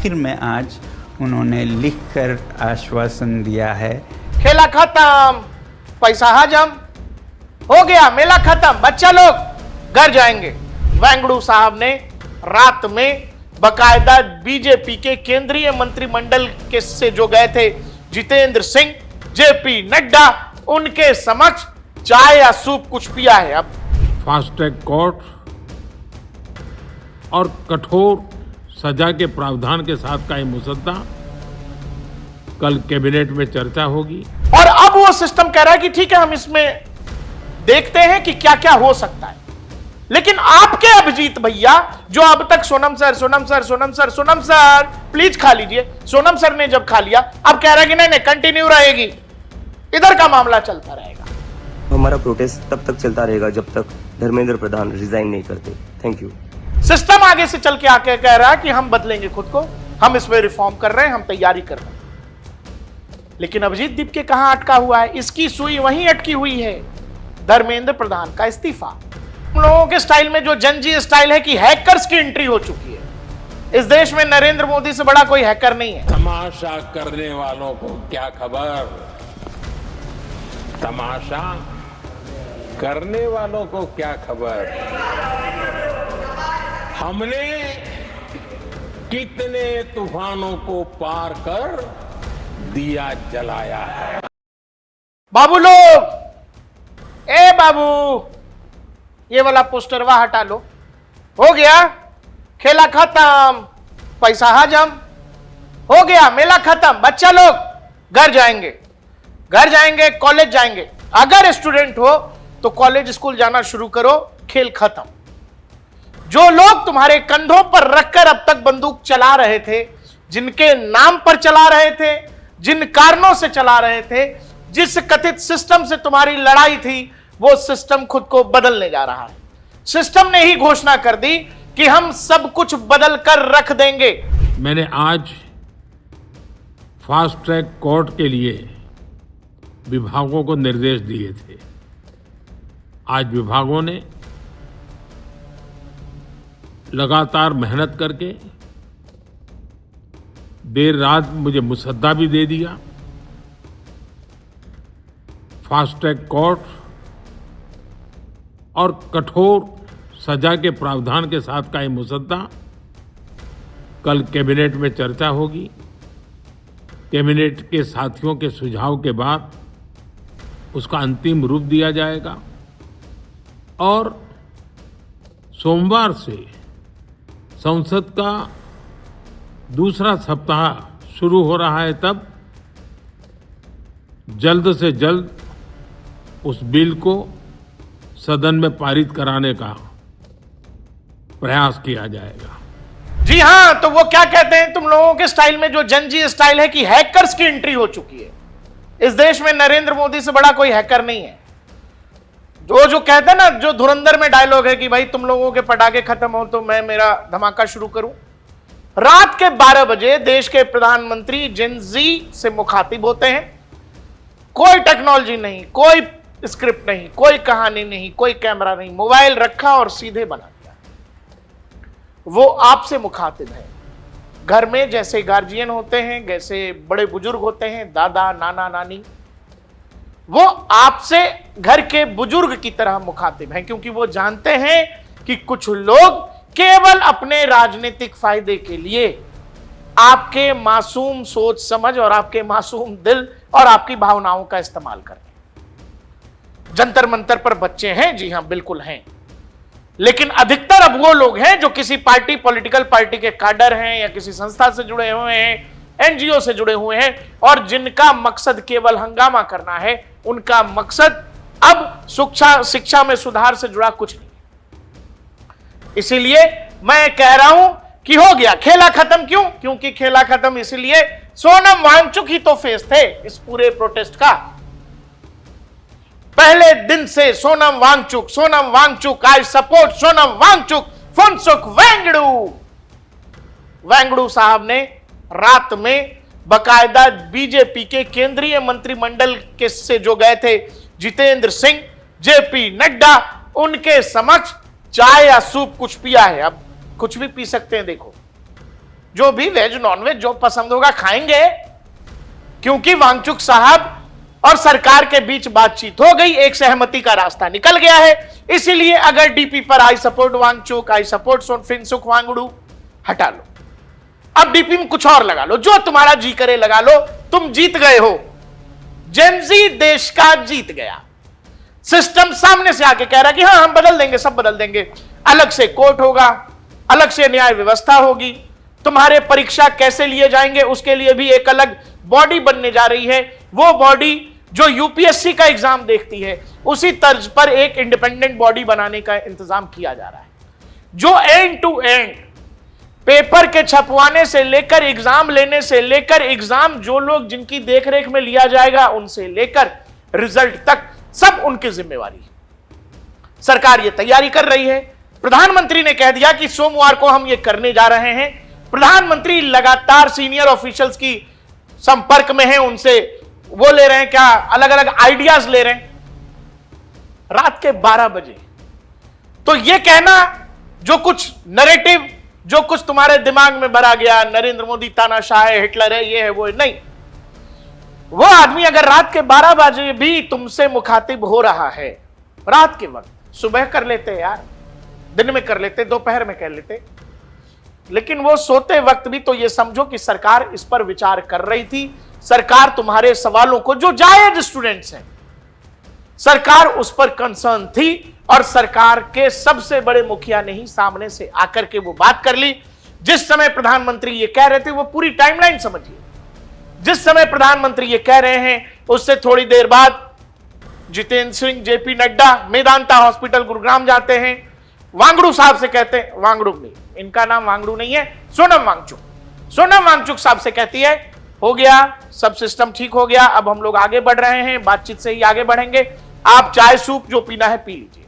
आखिर में आज उन्होंने लिखकर आश्वासन दिया है, खेला खत्म, पैसा हजम हो गया, मेला खत्म, बच्चा लोग घर जाएंगे। वेंगड़ू साहब ने रात में बकायदा बीजेपी के केंद्रीय मंत्रिमंडल के से जो गए थे जितेंद्र सिंह, जेपी नड्डा, उनके समक्ष चाय या सूप कुछ पिया है। अब फास्ट ट्रैक कोर्ट और कठोर सजा के प्रावधान के साथ का ये मुसद्दा कल कैबिनेट में चर्चा होगी। और अब वो सिस्टम कह रहा है कि ठीक है, हम इसमें देखते हैं कि क्या क्या हो सकता है। लेकिन आपके अभिजीत भैया जो अब तक सोनम सर प्लीज खा लीजिए, सोनम सर ने जब खा लिया, अब कह रहा है कि नहीं कंटिन्यू रहेगी, इधर का मामला चलता रहेगा। हमारा प्रोटेस्ट तब तक चलता रहेगा जब तक धर्मेंद्र प्रधान रिजाइन नहीं करते। Thank you. सिस्टम आगे से चल के आके कह रहा है कि हम बदलेंगे खुद को, हम इसमें रिफॉर्म कर रहे हैं, हम तैयारी कर रहे हैं। लेकिन अभिजीत दीप के कहां अटका हुआ है? इसकी सुई वहीं अटकी हुई है, धर्मेंद्र प्रधान का इस्तीफा। हम लोगों के स्टाइल में जो जनजी स्टाइल है कि हैकर्स की एंट्री हो चुकी है। इस देश में नरेंद्र मोदी से बड़ा कोई हैकर नहीं है। तमाशा करने वालों को क्या खबर, तमाशा करने वालों को क्या खबर, हमने कितने तूफानों को पार कर दिया जलाया है। बाबू लोग, ए बाबू, ये वाला पोस्टर वहां हटा लो। हो गया, खेला खत्म, पैसा हजम हो गया, मेला खत्म, बच्चा लोग घर जाएंगे, कॉलेज जाएंगे। अगर स्टूडेंट हो तो कॉलेज स्कूल जाना शुरू करो, खेल खत्म। जो लोग तुम्हारे कंधों पर रखकर अब तक बंदूक चला रहे थे, जिनके नाम पर चला रहे थे, जिन कारणों से चला रहे थे, जिस कथित सिस्टम से तुम्हारी लड़ाई थी, वो सिस्टम खुद को बदलने जा रहा है। सिस्टम ने ही घोषणा कर दी कि हम सब कुछ बदल कर रख देंगे। मैंने आज फास्ट ट्रैक कोर्ट के लिए विभागों को निर्देश दिए थे। आज विभागों ने लगातार मेहनत करके देर रात मुझे मुसद्दा भी दे दिया। फास्ट ट्रैक कोर्ट और कठोर सजा के प्रावधान के साथ का ये मुसद्दा कल कैबिनेट में चर्चा होगी। कैबिनेट के साथियों के सुझाव के बाद उसका अंतिम रूप दिया जाएगा और सोमवार से संसद का दूसरा सप्ताह शुरू हो रहा है। तब जल्द से जल्द उस बिल को सदन में पारित कराने का प्रयास किया जाएगा। जी हां, तो वो क्या कहते हैं तुम लोगों के स्टाइल में जो जनजी स्टाइल है कि हैकर्स की एंट्री हो चुकी है। इस देश में नरेंद्र मोदी से बड़ा कोई हैकर नहीं है। जो कहते हैं ना, जो धुरंधर में डायलॉग है कि भाई तुम लोगों के पटाखे खत्म हो तो मैं मेरा धमाका शुरू करूं। रात के 12 बजे देश के प्रधानमंत्री जेनजी से मुखातिब होते हैं। कोई टेक्नोलॉजी नहीं, कोई स्क्रिप्ट नहीं, कोई कहानी नहीं, कोई कैमरा नहीं, मोबाइल रखा और सीधे बना दिया। वो आपसे मुखातिब है। घर में जैसे गार्जियन होते हैं, जैसे बड़े बुजुर्ग होते हैं, दादा नाना नानी, वो आपसे घर के बुजुर्ग की तरह मुखातिब हैं, क्योंकि वो जानते हैं कि कुछ लोग केवल अपने राजनीतिक फायदे के लिए आपके मासूम सोच समझ और आपके मासूम दिल और आपकी भावनाओं का इस्तेमाल करते हैं। जंतर मंतर पर बच्चे हैं, जी हां बिल्कुल हैं, लेकिन अधिकतर अब वो लोग हैं जो किसी पार्टी, पॉलिटिकल पार्टी के काडर हैं या किसी संस्था से जुड़े हुए हैं, एनजीओ से जुड़े हुए हैं, और जिनका मकसद केवल हंगामा करना है। उनका मकसद अब शिक्षा में सुधार से जुड़ा कुछ नहीं। इसीलिए मैं कह रहा हूं कि हो गया, खेला खत्म। क्यों? क्योंकि खेला खत्म इसलिए सोनम वांगचुक ही तो फेस थे इस पूरे प्रोटेस्ट का। पहले दिन से सोनम वांगचुक, आई सपोर्ट सोनम वांगचुक, फुनसुक वेंगड़ू साहब ने रात में बकायदा बीजेपी के केंद्रीय मंत्रिमंडल के से जो गए थे जितेंद्र सिंह, जेपी नड्डा, उनके समक्ष चाय या सूप कुछ पिया है। अब कुछ भी पी सकते हैं। देखो, जो भी वेज नॉनवेज जो पसंद होगा खाएंगे, क्योंकि वांगचुक साहब और सरकार के बीच बातचीत हो गई, एक सहमति का रास्ता निकल गया है। इसीलिए अगर डीपी पर I support Wangchuk, I support Phunsukh Wangdu हटा लो, अब डीपी में कुछ और लगा लो, जो तुम्हारा जी करे लगा लो, तुम जीत गए हो। जेनजी देश का जीत गया। सिस्टम सामने से आके कह रहा है कि हाँ हम बदल देंगे, सब बदल देंगे। अलग से कोर्ट होगा, अलग से न्याय व्यवस्था होगी, तुम्हारे परीक्षा कैसे लिए जाएंगे उसके लिए भी एक अलग बॉडी बनने जा रही है। वो बॉडी जो यूपीएससी का एग्जाम देखती है, उसी तर्ज पर एक इंडिपेंडेंट बॉडी बनाने का इंतजाम किया जा रहा है, जो एंड टू एंड पेपर के छपवाने से लेकर एग्जाम लेने से लेकर एग्जाम जो लोग जिनकी देखरेख में लिया जाएगा उनसे लेकर रिजल्ट तक सब उनकी जिम्मेवारी है। सरकार ये तैयारी कर रही है। प्रधानमंत्री ने कह दिया कि सोमवार को हम ये करने जा रहे हैं। प्रधानमंत्री लगातार सीनियर ऑफिशियल्स की संपर्क में है, उनसे वो ले रहे हैं, क्या अलग अलग आइडियाज ले रहे हैं। रात के 12 बजे तो ये कहना जो कुछ नैरेटिव जो कुछ तुम्हारे दिमाग में भरा गया, नरेंद्र मोदी तानाशाह है, हिटलर है, ये है वो है, नहीं। वो आदमी अगर रात के 12 बजे भी तुमसे मुखातिब हो रहा है, रात के वक्त, सुबह कर लेते यार, दिन में कर लेते, दोपहर में कर लेते, लेकिन वो सोते वक्त भी तो ये समझो कि सरकार इस पर विचार कर रही थी। सरकार तुम्हारे सवालों को, जो जायज स्टूडेंट्स हैं, सरकार उस पर कंसर्न थी और सरकार के सबसे बड़े मुखिया ने ही सामने से आकर के वो बात कर ली। जिस समय प्रधानमंत्री ये कह रहे थे वो पूरी टाइमलाइन समझिए। जिस समय प्रधानमंत्री ये कह रहे हैं उससे थोड़ी देर बाद जितेंद्र सिंह, जेपी नड्डा मेदांता हॉस्पिटल गुरुग्राम जाते हैं, वांगडू साहब से कहते हैं, वांगडू नहीं, इनका नाम वांगडू नहीं है, सोनम वांगचुक, सोनम वांगचुक साहब से कहती है हो गया, सब सिस्टम ठीक हो गया, अब हम लोग आगे बढ़ रहे हैं, बातचीत से ही आगे बढ़ेंगे, आप चाय सूप जो पीना है पी लीजिए।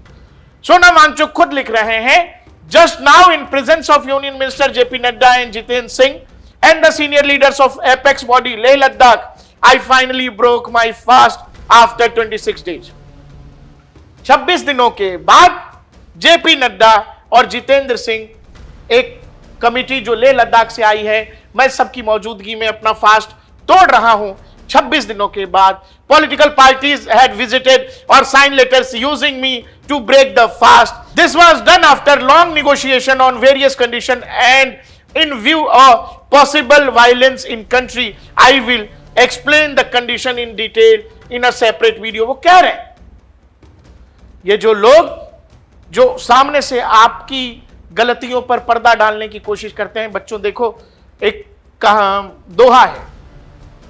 सोनम वांगचुक खुद लिख रहे हैं, just now in presence of union minister JP Nadda and Jitendra Singh and the senior leaders of apex body Leh Ladakh, I finally broke my fast after 26 days. 26 दिनों के बाद जेपी नड्डा और जितेंद्र सिंह एक कमिटी जो लेह लद्दाख से आई है, मैं सबकी मौजूदगी में अपना फास्ट तोड़ रहा हूं। 26 दिनों के बाद political parties had visited or signed letters using me to break the fast. This was done after long negotiation on various conditions and in view of possible violence in country. I will explain the condition in detail in a separate video. वो कह रहे हैं ये जो लोग जो सामने से आपकी गलतियों पर पर्दा डालने की कोशिश करते हैं। बच्चों देखो, एक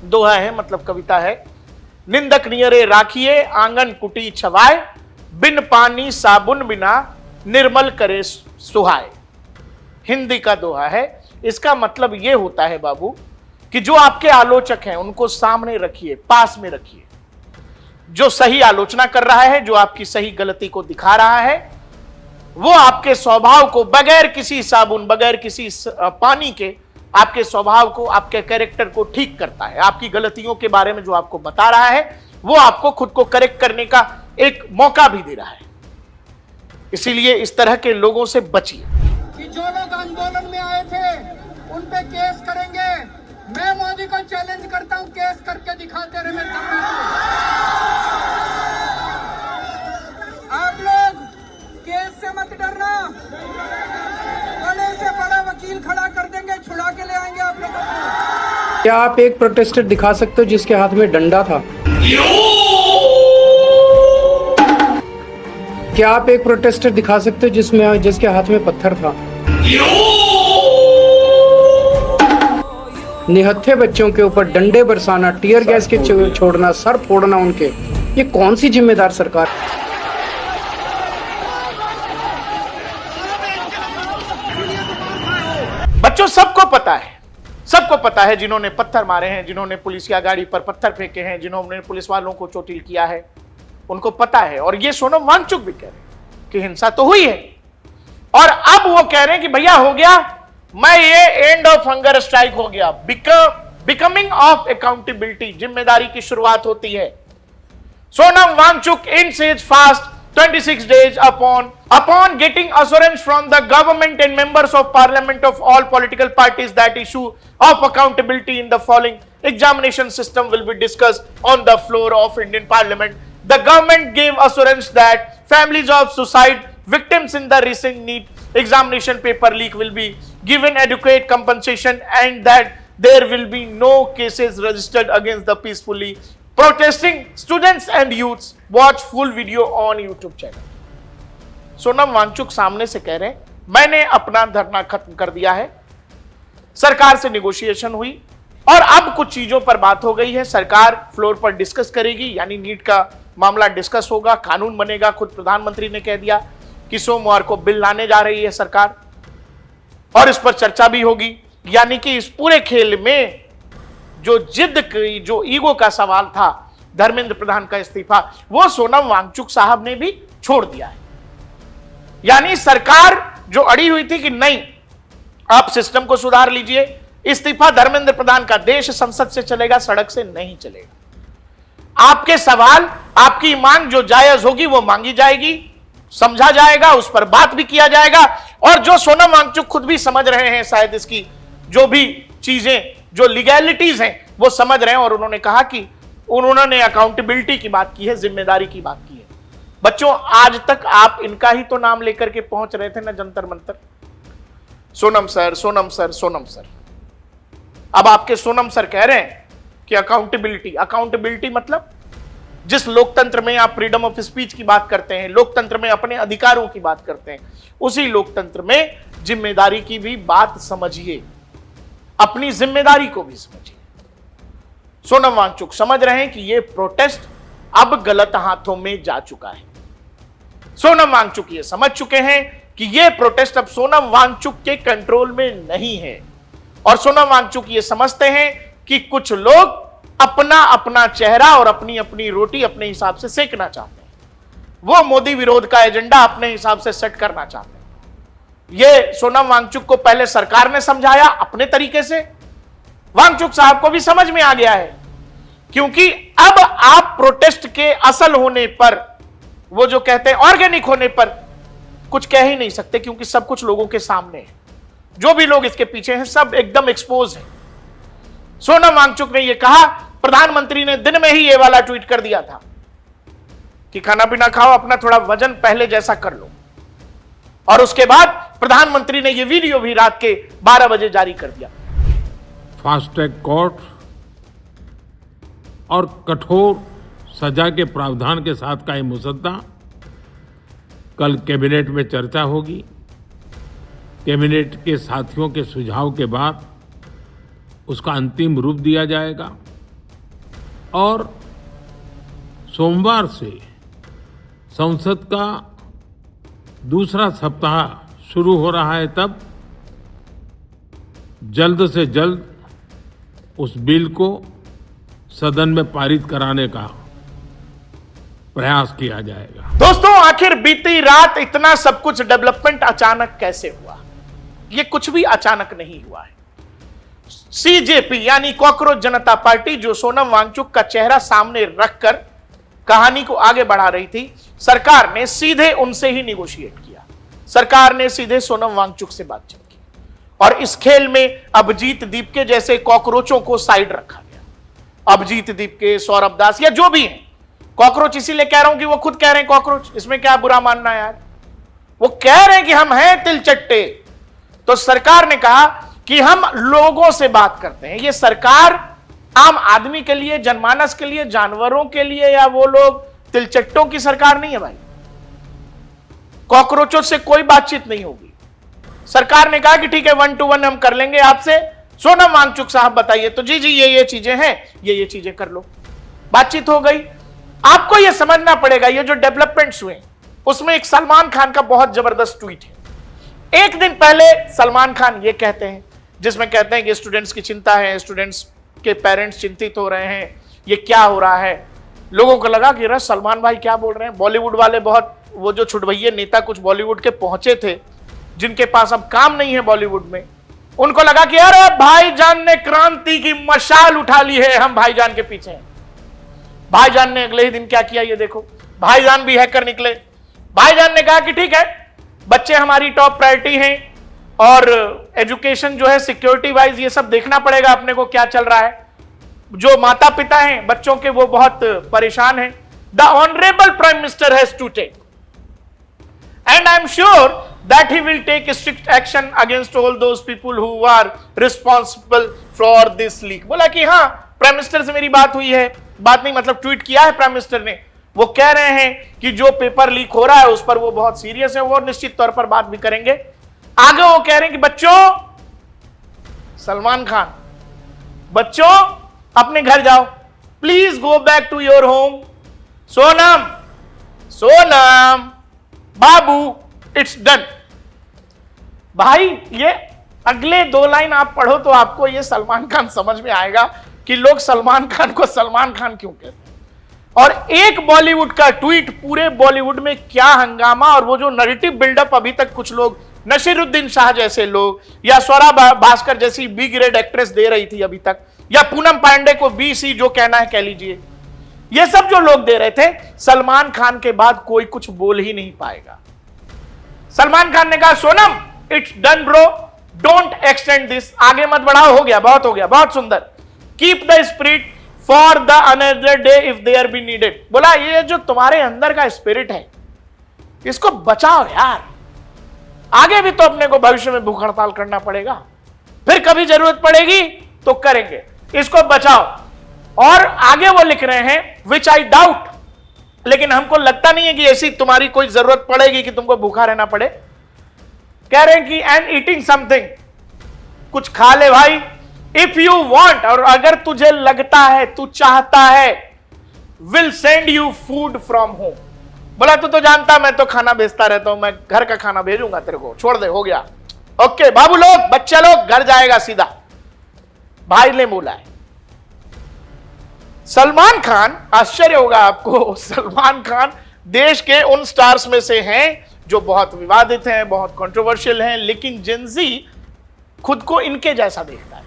दोहा है मतलब कविता है, निंदक नियरे राखिए आंगन कुटी छवाए, बिन पानी साबुन बिना निर्मल करे सुहाए। हिंदी का दोहा है। इसका मतलब यह होता है बाबू कि जो आपके आलोचक हैं उनको सामने रखिए, पास में रखिए। जो सही आलोचना कर रहा है, जो आपकी सही गलती को दिखा रहा है, वो आपके स्वभाव को बगैर किसी साबुन, बगैर किसी पानी के आपके स्वभाव को, आपके कैरेक्टर को ठीक करता है। आपकी गलतियों के बारे में जो आपको बता रहा है वो आपको खुद को करेक्ट करने का एक मौका भी दे रहा है। इसीलिए इस तरह के लोगों से बचिए। कि जो लोग आंदोलन में आए थे उन पे केस करेंगे। मैं मोदी को चैलेंज करता हूं, केस करके दिखाते रहे मेरे सामने। आप लोग केस से मत डरना, बड़े से बड़ा वकील खड़ा कर देंगे, छुड़ा के ले आएंगे आप लोगों को। क्या आप एक प्रोटेस्टर दिखा सकते हो जिसके हाथ में डंडा था? क्या आप एक प्रोटेस्टर दिखा सकते हो जिसके हाथ में पत्थर था? निहत्थे बच्चों के ऊपर डंडे बरसाना, टीयर गैस के छोड़ना, सर फोड़ना उनके, ये कौन सी जिम्मेदार सरकार? बच्चों सबको पता है जिन्होंने पत्थर मारे हैं, जिन्होंने पुलिस की गाड़ी पर पत्थर फेंके हैं, जिन्होंने पुलिस वालों को चोटिल किया है, उनको पता है। और ये सोनम वांगचुक भी कह रहे हैं कि हिंसा तो हुई है, और अब वो कह रहे हैं कि भैया हो गया, मैं ये एंड ऑफ हंगर स्ट्राइक हो गया, बिकमिंग ऑफ अकाउंटेबिलिटी, जिम्मेदारी की शुरुआत होती है। Sonam Wangchuck ends his fast 26 days upon getting assurance from the government and members of parliament of all political parties that issue of accountability in the following examination system will be discussed on the floor of Indian Parliament. The government gave assurance that families of suicide victims in the recent NEET examination paper leak will be given adequate compensation and that there will be no cases registered against the peacefully protesting students and youths. Watch full video on YouTube channel. Sonam Wangchuck सामने से कह रहे हैं मैंने अपना धरना खत्म कर दिया है, सरकार से निगोशिएशन हुई और अब कुछ चीजों पर बात हो गई है, सरकार फ्लोर पर डिस्कस करेगी, यानी नीट का मामला डिस्कस होगा, कानून बनेगा। खुद प्रधानमंत्री ने कह दिया कि सोमवार को बिल लाने जा रही है सरकार और इस पर चर्चा भी होगी। यानी कि इस पूरे खेल में जो जिद की, जो ईगो का सवाल था, धर्मेंद्र प्रधान का इस्तीफा, वो सोनम वांगचुक साहब ने भी छोड़ दिया है। यानी सरकार जो अड़ी हुई थी कि नहीं आप सिस्टम को सुधार लीजिए, इस्तीफा धर्मेंद्र प्रधान का, देश संसद से चलेगा, सड़क से नहीं चलेगा। आपके सवाल, आपकी मांग जो जायज होगी वो मांगी जाएगी, समझा जाएगा, उस पर बात भी किया जाएगा। और जो सोनम वांगचुक खुद भी समझ रहे हैं, शायद इसकी जो भी चीजें, जो लीगैलिटीज हैं वो समझ रहे हैं। और उन्होंने कहा कि उन्होंने अकाउंटेबिलिटी की बात की है, जिम्मेदारी की बात की है। बच्चों, आज तक आप इनका ही तो नाम लेकर के पहुंच रहे थे ना Jantar Mantar, Sonam sir, Sonam sir, Sonam sir. अब आपके सोनम सर कह रहे हैं कि अकाउंटेबिलिटी मतलब जिस लोकतंत्र में आप फ्रीडम ऑफ स्पीच की बात करते हैं, लोकतंत्र में अपने अधिकारों की बात करते हैं, उसी लोकतंत्र में जिम्मेदारी की भी बात समझिए, अपनी जिम्मेदारी को भी समझिए। सोनम वांगचुक समझ रहे हैं कि यह प्रोटेस्ट अब गलत हाथों में जा चुका है। सोनम वांगचुक ये समझ चुके हैं कि यह प्रोटेस्ट अब सोनम वांगचुक के कंट्रोल में नहीं है। और सोनम वांगचुक ये समझते हैं कि कुछ लोग अपना अपना चेहरा और अपनी अपनी रोटी अपने हिसाब से सेकना चाहते हैं, वो मोदी विरोध का एजेंडा अपने हिसाब से सेट करना चाहते हैं। ये सोनम वांगचुक को पहले सरकार ने समझाया अपने तरीके से, वांगचुक साहब को भी समझ में आ गया है, क्योंकि अब आप प्रोटेस्ट के असल होने पर, वो जो कहते हैं ऑर्गेनिक होने पर, कुछ कह ही नहीं सकते, क्योंकि सब कुछ लोगों के सामने है। जो भी लोग इसके पीछे हैं सब एकदम एक्सपोज है। सोनम वांगचुक ने यह कहा, प्रधानमंत्री ने दिन में ही ये वाला ट्वीट कर दिया था कि खाना पीना खाओ, अपना थोड़ा वजन पहले जैसा कर लो। और उसके बाद प्रधानमंत्री ने यह वीडियो भी रात के 12 बजे जारी कर दिया। फास्ट ट्रैक कोर्ट और कठोर सजा के प्रावधान के साथ का ये मुसद्दा कल कैबिनेट में चर्चा होगी। कैबिनेट के साथियों के सुझाव के बाद उसका अंतिम रूप दिया जाएगा और सोमवार से संसद का दूसरा सप्ताह शुरू हो रहा है, तब जल्द से जल्द उस बिल को सदन में पारित कराने का प्रयास किया जाएगा। दोस्तों, आखिर बीती रात इतना सब कुछ डेवलपमेंट अचानक कैसे हुआ? ये कुछ भी अचानक नहीं हुआ है। सीजेपी यानी कॉकरोच जनता पार्टी, जो सोनम वांगचुक का चेहरा सामने रखकर कहानी को आगे बढ़ा रही थी, सरकार ने सीधे उनसे ही निगोशिएट किया। सरकार ने सीधे सोनम वांगचुक से बातचीत की और इस खेल में अभिजीत दीपके जैसे कॉकरोचों को साइड रखा गया। अभिजीत दीपके, सौरभ दास या जो भी हैं, कॉकरोच इसीलिए कह रहा हूं कि वो खुद कह रहे हैं कॉकरोच, इसमें क्या बुरा मानना है यार। वो कह रहे हैं कि हम हैं तिलचट्टे। तो सरकार ने कहा कि हम लोगों से बात करते हैं। ये सरकार आम आदमी के लिए, जनमानस के लिए, जानवरों के लिए, या वो लोग तिलचट्टों की सरकार नहीं है भाई। कॉकरोचों से कोई बातचीत नहीं होगी। सरकार ने कहा कि ठीक है, 1 to 1 हम कर लेंगे आपसे। सोनम वांगचुक साहब बताइए, तो जी ये चीजें हैं, ये चीजें कर लो। बातचीत हो गई। आपको यह समझना पड़ेगा, ये जो डेवलपमेंट्स हुए उसमें एक सलमान खान का बहुत जबरदस्त ट्वीट है। एक दिन पहले सलमान खान ये कहते हैं, जिसमें कहते हैं कि स्टूडेंट्स की चिंता है, स्टूडेंट्स के पेरेंट्स चिंतित हो रहे हैं, ये क्या हो रहा है। लोगों को लगा कि सलमान भाई क्या बोल रहे हैं। बॉलीवुड वाले बहुत, वो जो छुटभैये नेता कुछ बॉलीवुड के पहुंचे थे, जिनके पास अब काम नहीं है बॉलीवुड में, उनको लगा कि अरे भाईजान ने क्रांति की मशाल उठा ली है, हम भाईजान के पीछे हैं। भाईजान ने अगले ही दिन क्या किया ये देखो, भाईजान भी हैकर निकले। भाईजान ने कहा कि ठीक है, बच्चे हमारी टॉप प्रायोरिटी हैं और एजुकेशन जो है सिक्योरिटी वाइज ये सब देखना पड़ेगा अपने को क्या चल रहा है। जो माता पिता हैं बच्चों के वो बहुत परेशान हैं। The honourable prime minister has to take and I am sure that he will take strict action against all those people who are responsible for this leak. बोला कि हाँ, प्राइम मिनिस्टर से मेरी बात हुई है, बात नहीं मतलब ट्वीट किया है प्राइम मिनिस्टर ने, वो कह रहे हैं कि जो पेपर लीक हो रहा है उस पर वो बहुत सीरियस है, वो निश्चित तौर पर बात भी करेंगे। आगे वो कह रहे हैं कि बच्चों, सलमान खान, बच्चों अपने घर जाओ, please go back to your home. Sonam, Sonam, बाबू, इट्स डन। भाई ये अगले 2 लाइन आप पढ़ो तो आपको ये सलमान खान समझ में आएगा कि लोग सलमान खान को सलमान खान क्यों कहते हैं। और एक बॉलीवुड का ट्वीट पूरे बॉलीवुड में क्या हंगामा, और वो जो नैरेटिव बिल्डअप अभी तक कुछ लोग, नसीरुद्दीन शाह जैसे लोग या स्वरा भास्कर जैसी बी ग्रेड एक्ट्रेस दे रही थी अभी तक, या पूनम पांडे को BC जो कहना है कह लीजिए, ये सब जो लोग दे रहे थे, सलमान खान के बाद कोई कुछ बोल ही नहीं पाएगा। सलमान खान ने कहा Sonam it's done bro, don't extend this, आगे मत बढ़ाओ, हो गया, बहुत हो गया, बहुत सुंदर, keep the spirit for the another day if there be needed. बोला ये जो तुम्हारे अंदर का स्पिरिट है इसको बचाओ यार, आगे भी तो अपने को भविष्य में भूख हड़ताल करना पड़ेगा, फिर कभी जरूरत पड़ेगी तो करेंगे, इसको बचाओ। और आगे वो लिख रहे हैं विच आई डाउट, लेकिन हमको लगता नहीं है कि ऐसी तुम्हारी कोई जरूरत पड़ेगी कि तुमको भूखा रहना पड़े। कह रहे हैं कि एंड ईटिंग समथिंग, कुछ खा ले भाई, इफ यू वॉन्ट, और अगर तुझे लगता है, तू चाहता है, will send you food from home. बोला तू तो जानता मैं तो खाना भेजता रहता हूं, मैं घर का खाना भेजूंगा तेरे को, छोड़ दे, हो गया, ओके बाबू लोग, बच्चे लोग, घर जाएगा सीधा। भाई ने बोला है। सलमान खान, आश्चर्य होगा आपको, सलमान खान देश के उन स्टार्स में से हैं जो बहुत विवादित हैं, बहुत कंट्रोवर्शियल हैं, लेकिन जेनजी खुद को इनके जैसा देखता है।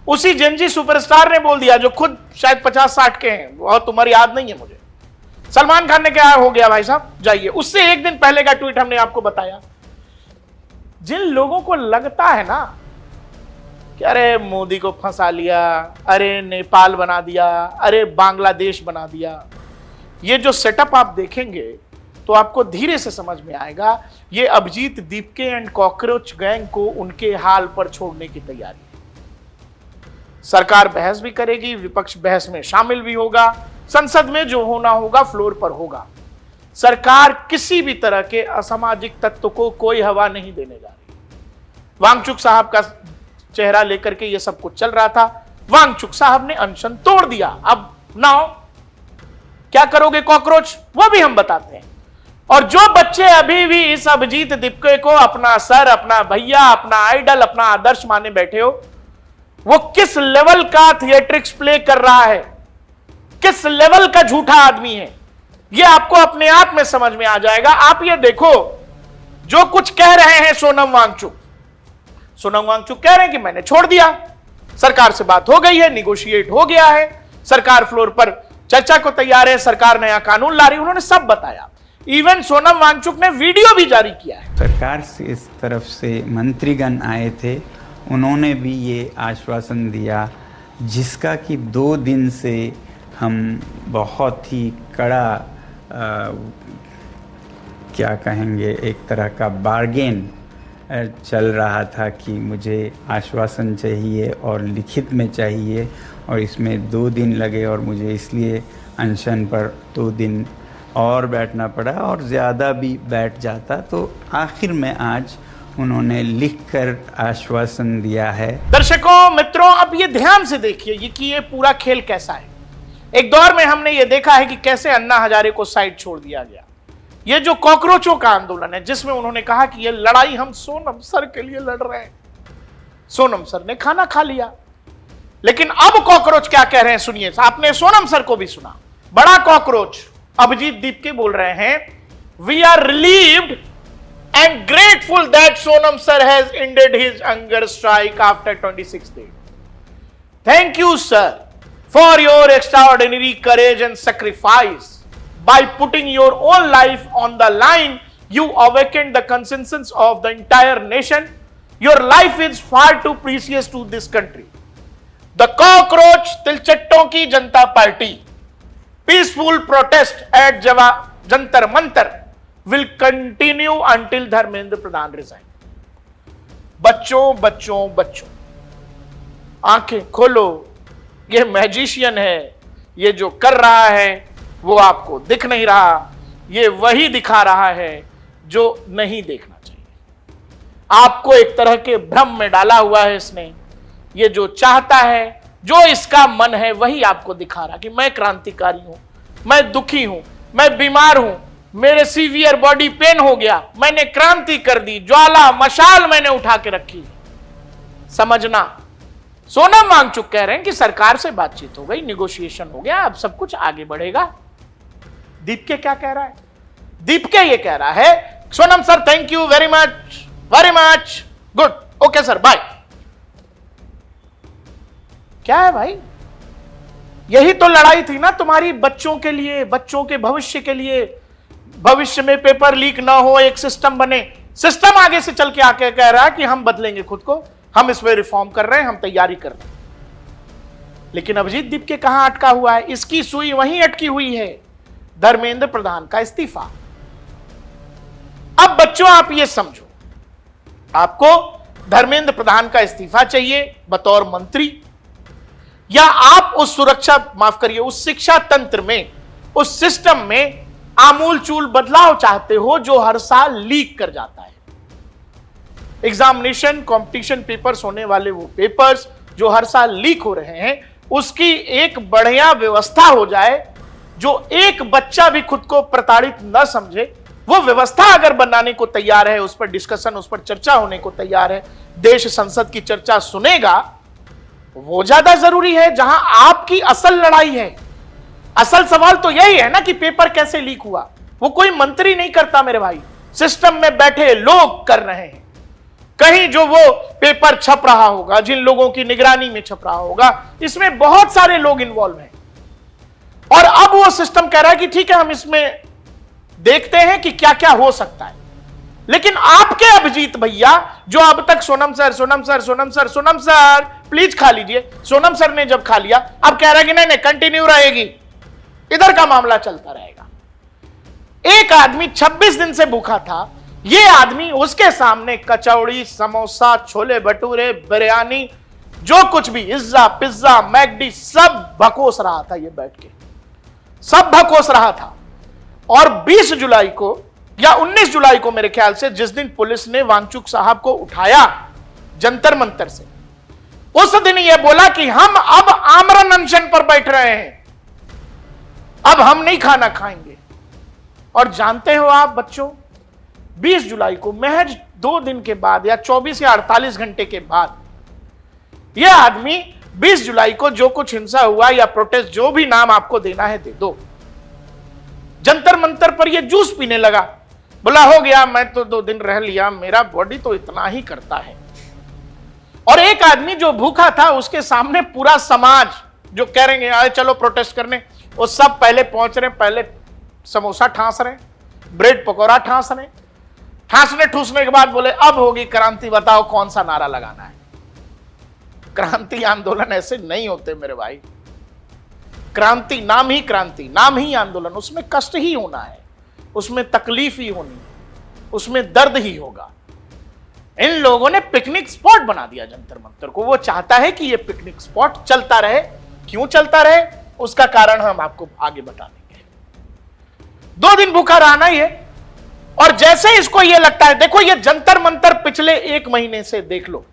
उसी जेनजी सुपरस्टार ने बोल दिया जो खुद शायद 50-60 के हैं, बहुत उम्र याद नहीं है मुझे। सलमान खान ने क्या हो गया भाई साहब जाइए, उससे एक दिन पहले का ट्वीट हमने आपको बताया। जिन लोगों को लगता है ना कि अरे मोदी को फंसा लिया, अरे नेपाल बना दिया, अरे बांग्लादेश बना दिया, ये जो सेटअप आप देखेंगे तो आपको धीरे से समझ में आएगा ये Abhijit Dipke and cockroach gang को उनके हाल पर छोड़ने की तैयारी है। सरकार बहस भी करेगी, विपक्ष बहस में शामिल भी होगा, संसद में जो होना होगा फ्लोर पर होगा। सरकार किसी भी तरह के असामाजिक तत्व को कोई हवा नहीं देने जा रही। वांगचुक साहब का चेहरा लेकर के ये सब कुछ चल रहा था, वांगचुक साहब ने अनशन तोड़ दिया। अब नाउ क्या करोगे कॉकरोच, वो भी हम बताते हैं। और जो बच्चे अभी भी इस अभिजीत दीपके को अपना सर, अपना भैया, अपना आइडल, अपना आदर्श माने बैठे हो, वो किस लेवल का थिएट्रिक्स प्ले कर रहा है, किस लेवल का झूठा आदमी है, ये आपको अपने आप में समझ में आ जाएगा। आप ये देखो जो कुछ कह रहे हैं सोनम वांगचुक कह रहे हैं कि मैंने छोड़ दिया, सरकार से बात हो गई है, निगोशिएट हो गया है, सरकार फ्लोर पर चर्चा को तैयार है, सरकार नया कानून ला रही, उन्होंने सब बताया। इवन सोनम वांगचुक ने वीडियो भी जारी किया है। सरकार से इस तरफ से मंत्रीगण आए थे, उन्होंने भी ये आश्वासन दिया, जिसका कि 2 दिन से हम बहुत ही कड़ा क्या कहेंगे, एक तरह का बार्गेन चल रहा था कि मुझे आश्वासन चाहिए और लिखित में चाहिए, और इसमें 2 दिन लगे और मुझे इसलिए अनशन पर 2 दिन और बैठना पड़ा, और ज़्यादा भी बैठ जाता तो आखिर में आज उन्होंने लिखकर आश्वासन दिया है। दर्शकों, मित्रों, अब ये ध्यान से देखिए कि ये पूरा खेल कैसा है। एक दौर में हमने ये देखा है कि कैसे अन्ना हजारे को साइड छोड़ दिया गया। ये जो कॉकरोचों का आंदोलन है, जिसमें उन्होंने कहा कि ये लड़ाई हम सोनम सर के लिए लड़ रहे हैं, सोनम सर ने खाना खा लिया। लेकिन अब कॉकरोच क्या कह रहे हैं सुनिए, आपने सोनम सर को भी सुना। बड़ा कॉकरोच अभिजीत दीपके बोल रहे हैं, we are relieved and grateful that Sonam sir has ended his hunger strike after 26 days. Thank you sir for your extraordinary courage and sacrifice. by putting your own life on the line, you awakened the conscience of the entire nation. Your life is far too precious to this country. The cockroach तिलचट्टों की जनता party peaceful protest at Jantar Mantar will continue until Dharmendra Pradhan resign. बच्चों बच्चों बच्चों, आंखें खोलो, ये magician है, ये जो कर रहा है वो आपको दिख नहीं रहा, ये वही दिखा रहा है जो नहीं देखना चाहिए। आपको एक तरह के भ्रम में डाला हुआ है इसने। ये जो चाहता है, जो इसका मन है, वही आपको दिखा रहा कि मैं क्रांतिकारी हूं, मैं दुखी हूं, मैं बीमार हूं, मेरे सीवियर बॉडी पेन हो गया, मैंने क्रांति कर दी, ज्वाला मशाल मैंने उठा के रखी। समझना, सोनम वांगचुक कह रहे हैं कि सरकार से बातचीत हो गई, निगोशिएशन हो गया, अब सब कुछ आगे बढ़ेगा। दीपके क्या कह रहा है? दीपके ये कह रहा है, Sonam sir thank you very much, good, okay sir, bye. क्या है भाई? यही तो लड़ाई थी ना तुम्हारी, बच्चों के लिए, बच्चों के भविष्य के लिए, भविष्य में पेपर लीक ना हो, एक सिस्टम बने। सिस्टम आगे से चल के आके कह रहा है कि हम बदलेंगे खुद को, हम इसमें रिफॉर्म कर रहे हैं, हम तैयारी कर रहे हैं। लेकिन अभिजीत दीपके कहां अटका हुआ है? इसकी सुई वहीं अटकी हुई है, धर्मेंद्र प्रधान का इस्तीफा। अब बच्चों आप ये समझो, आपको धर्मेंद्र प्रधान का इस्तीफा चाहिए बतौर मंत्री, या आप उस सुरक्षा, माफ करिए, उस शिक्षा तंत्र में, उस सिस्टम में आमूल चूल बदलाव चाहते हो जो हर साल लीक कर जाता है। एग्जामिनेशन कंपटीशन पेपर्स होने वाले वो पेपर्स जो हर साल लीक हो रहे हैं, उसकी एक बढ़िया व्यवस्था हो जाए, जो एक बच्चा भी खुद को प्रताड़ित न समझे। वो व्यवस्था अगर बनाने को तैयार है, उस पर डिस्कशन, उस पर चर्चा होने को तैयार है, देश संसद की चर्चा सुनेगा, वो ज्यादा जरूरी है। जहां आपकी असल लड़ाई है, असल सवाल तो यही है ना कि पेपर कैसे लीक हुआ। वो कोई मंत्री नहीं करता मेरे भाई, सिस्टम में बैठे लोग कर रहे हैं। कहीं जो वो पेपर छप रहा होगा, जिन लोगों की निगरानी में छप रहा होगा, इसमें बहुत सारे लोग इन्वॉल्व हैं। और अब वो सिस्टम कह रहा है कि ठीक है, हम इसमें देखते हैं कि क्या क्या हो सकता है। लेकिन आपके अभिजीत भैया, जो अब तक सोनम सर प्लीज खा लीजिए, सोनम सर ने जब खा लिया, अब कह रहा है कि नहीं कंटिन्यू रहेगी, इधर का मामला चलता रहेगा। एक आदमी 26 दिन से भूखा था, ये आदमी उसके सामने कचौड़ी, समोसा, छोले भटूरे, बिरयानी, जो कुछ भी, इज्जा, पिज्जा, मैकडी, सब भकोस रहा था, ये बैठ के सब भकोस रहा था। और 20 जुलाई को या 19 जुलाई को मेरे ख्याल से, जिस दिन पुलिस ने वांगचुक साहब को उठाया जंतर मंतर से, उस दिन यह बोला कि हम अब आमरण अनशन पर बैठ रहे हैं, अब हम नहीं खाना खाएंगे। और जानते हो आप बच्चों, 20 जुलाई को महज 2 दिन के बाद या 24 या 48 घंटे के बाद, यह आदमी 20 जुलाई को जो कुछ हिंसा हुआ या प्रोटेस्ट, जो भी नाम आपको देना है दे दो, जंतर मंतर पर यह जूस पीने लगा। बोला हो गया, मैं तो 2 दिन रह लिया, मेरा बॉडी तो इतना ही करता है। और एक आदमी जो भूखा था, उसके सामने पूरा समाज जो कह रहे हैं चलो प्रोटेस्ट करने, वो सब पहले पहुंच रहे, पहले समोसा ठांस रहे, ब्रेड पकौड़ा ठांस रहे, ठांसने ठूसने के बाद बोले अब होगी क्रांति, बताओ कौन सा नारा लगाना है। क्रांति आंदोलन ऐसे नहीं होते मेरे भाई। क्रांति नाम ही क्रांति, नाम ही आंदोलन, उसमें कष्ट ही होना है, उसमें तकलीफ ही होनी है, उसमें दर्द ही होगा। इन लोगों ने पिकनिक स्पॉट बना दिया जंतर मंतर को। वो चाहता है कि ये पिकनिक स्पॉट चलता रहे। क्यों चलता रहे, उसका कारण हम आपको आगे बता देंगे। 2 दिन भूखा रहा ना ये, और जैसे इसको ये लगता है, देखो ये जंतर मंतर पिछले 1 महीने से देख लो,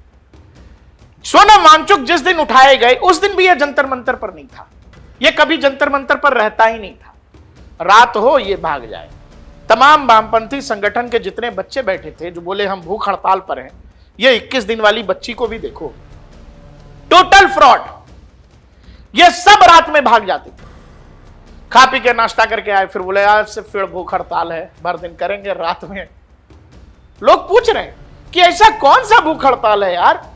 सोनम वांगचुक जिस दिन उठाए गए उस दिन भी ये जंतर मंतर पर नहीं था, ये कभी जंतर मंतर पर रहता ही नहीं था। रात हो ये भाग जाए। तमाम वामपंथी संगठन के जितने बच्चे बैठे थे जो बोले हम भूख हड़ताल पर हैं, ये 21 दिन वाली बच्ची को भी देखो, टोटल फ्रॉड। ये सब रात में भाग जाते थे, खा पी के नाश्ता करके आए, फिर बोले आज से फिर भूख हड़ताल है, भर दिन करेंगे, रात में। लोग पूछ रहे हैं कि ऐसा कौन सा भूख हड़ताल है यार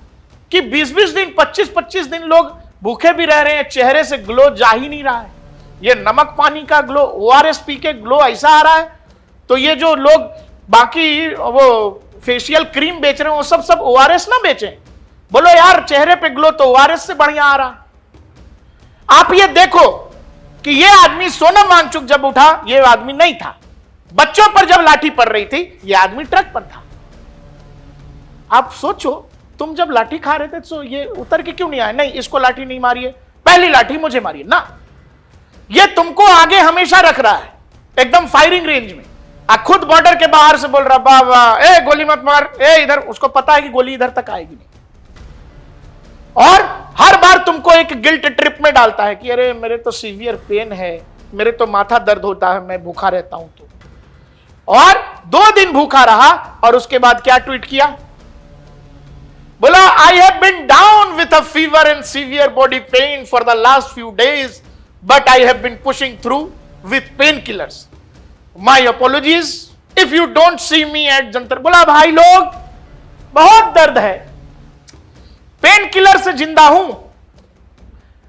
कि 20-20 दिन, 25-25 दिन लोग भूखे भी रह रहे हैं, चेहरे से ग्लो जा ही नहीं रहा है। ये नमक पानी का ग्लो, ओआरएस पी के ग्लो ऐसा आ रहा है, तो ये जो लोग बाकी वो फेशियल क्रीम बेच रहे हैं वो सब ओआरएस ना बेचें। बोलो यार चेहरे पे ग्लो तो ओआरएस से बढ़िया आ रहा। आप ये देखो कि ये आदमी सोनम वांगचुक जब उठा ये आदमी नहीं था, बच्चों पर जब लाठी पड़ रही थी ये आदमी ट्रक पर था। आप सोचो तुम जब लाठी खा रहे थे तो ये उतर के क्यों नहीं आए, नहीं इसको लाठी नहीं मारिए, पहली लाठी मुझे मारिए ना। ये तुमको आगे हमेशा रख रहा है एकदम फायरिंग रेंज में, खुद बॉर्डर के बाहर से बोल रहा बाबा ए गोली मत मार, ए इधर, उसको पता है कि गोली इधर तक आएगी नहीं। और हर बार तुमको एक गिल्ट ट्रिप में डालता है कि अरे मेरे तो सीवियर पेन है, मेरे तो माथा दर्द होता है, मैं भूखा रहता हूं तो। और 2 दिन भूखा रहा और उसके बाद क्या ट्वीट किया, बोला I have been down with a fever and severe body pain for the last few days but I have been pushing through with pain killers, my apologies if you don't see me at Jantar. बोला भाई लोग बहुत दर्द है, pain killer से जिंदा हूं,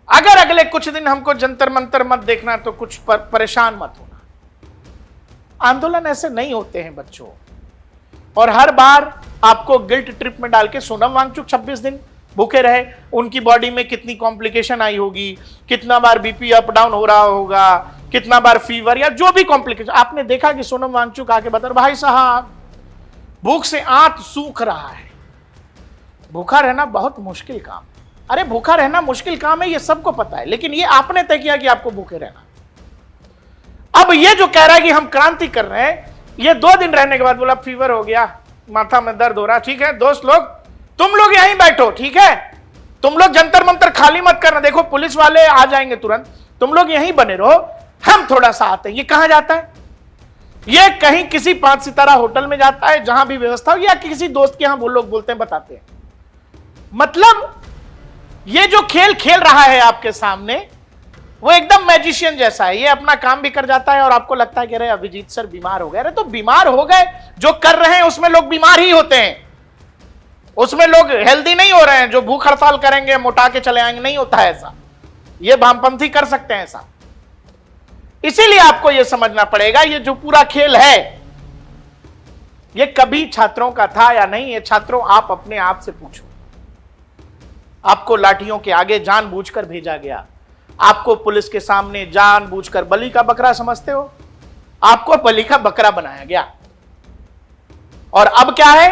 अगर अगले कुछ दिन हमको जंतर मंतर मत देखना तो कुछ परेशान मत होना। आंदोलन ऐसे नहीं होते हैं बच्चों। और हर बार आपको गिल्ट ट्रिप में डाल के सोनम वांगचुक 26 दिन भूखे रहे, उनकी बॉडी में कितनी कॉम्प्लिकेशन आई होगी, कितना बार बीपी अप डाउन हो रहा होगा, कितना बार फीवर या जो भी कॉम्प्लिकेशन। आपने देखा कि सोनम वांगचुक आके बता भाई साहब भूख से आंत सूख रहा है, भूखा रहना बहुत मुश्किल काम। अरे भूखा रहना मुश्किल काम है ये सबको पता है, लेकिन ये आपने तय किया कि आपको भूखे रहना। अब ये जो कह रहा है कि हम क्रांति कर रहे हैं, ये 2 दिन रहने के बाद बोला फीवर हो गया, माथा में दर्द हो रहा, ठीक है दोस्त लोग तुम लोग यहीं बैठो, ठीक है तुम लोग जंतर मंतर खाली मत करना, देखो पुलिस वाले आ जाएंगे तुरंत, तुम लोग यहीं बने रहो, हम थोड़ा सा आते हैं। ये कहां जाता है, ये कहीं किसी 5 सितारा होटल में जाता है जहां भी व्यवस्था हो, या किसी दोस्त के यहां वो लोग बोलते हैं बताते हैं। मतलब ये जो खेल खेल रहा है आपके सामने वो एकदम मैजिशियन जैसा है, ये अपना काम भी कर जाता है और आपको लगता है कि अरे अभिजीत सर बीमार हो गए। अरे तो बीमार हो गए, जो कर रहे हैं उसमें लोग बीमार ही होते हैं, उसमें लोग हेल्दी नहीं हो रहे हैं। जो भूख हड़ताल करेंगे मोटा के चले आएंगे, नहीं होता है ऐसा, ये वामपंथी कर सकते हैं ऐसा। इसीलिए आपको यह समझना पड़ेगा ये जो पूरा खेल है ये कभी छात्रों का था या नहीं। ये छात्रों आप अपने आप से पूछो, आपको लाठियों के आगे जानबूझकर भेजा गया, आपको पुलिस के सामने जानबूझकर बलि का बकरा समझते हो, आपको बलि का बकरा बनाया गया। और अब क्या है,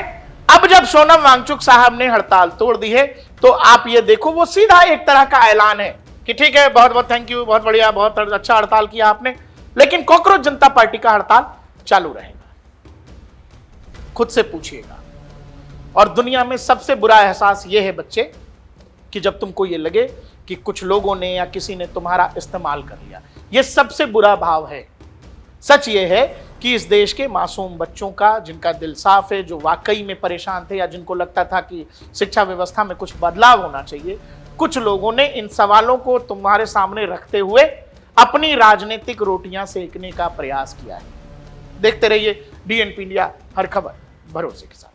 अब जब सोनम वांगचुक साहब ने हड़ताल तोड़ दी है तो आप ये देखो वो सीधा एक तरह का ऐलान है कि ठीक है बहुत बहुत थैंक यू, बहुत बढ़िया, बहुत अच्छा हड़ताल किया आपने, लेकिन कॉकरोच जनता पार्टी का हड़ताल चालू रहेगा। खुद से पूछिएगा। और दुनिया में सबसे बुरा एहसास यह है बच्चे कि जब तुमको ये लगे कि कुछ लोगों ने या किसी ने तुम्हारा इस्तेमाल कर लिया, ये सबसे बुरा भाव है। सच ये है कि इस देश के मासूम बच्चों का, जिनका दिल साफ है, जो वाकई में परेशान थे या जिनको लगता था कि शिक्षा व्यवस्था में कुछ बदलाव होना चाहिए, कुछ लोगों ने इन सवालों को तुम्हारे सामने रखते हुए अपनी राजनीतिक रोटियां सेकने का प्रयास किया है। देखते रहिए DNP इंडिया, हर खबर भरोसे के साथ।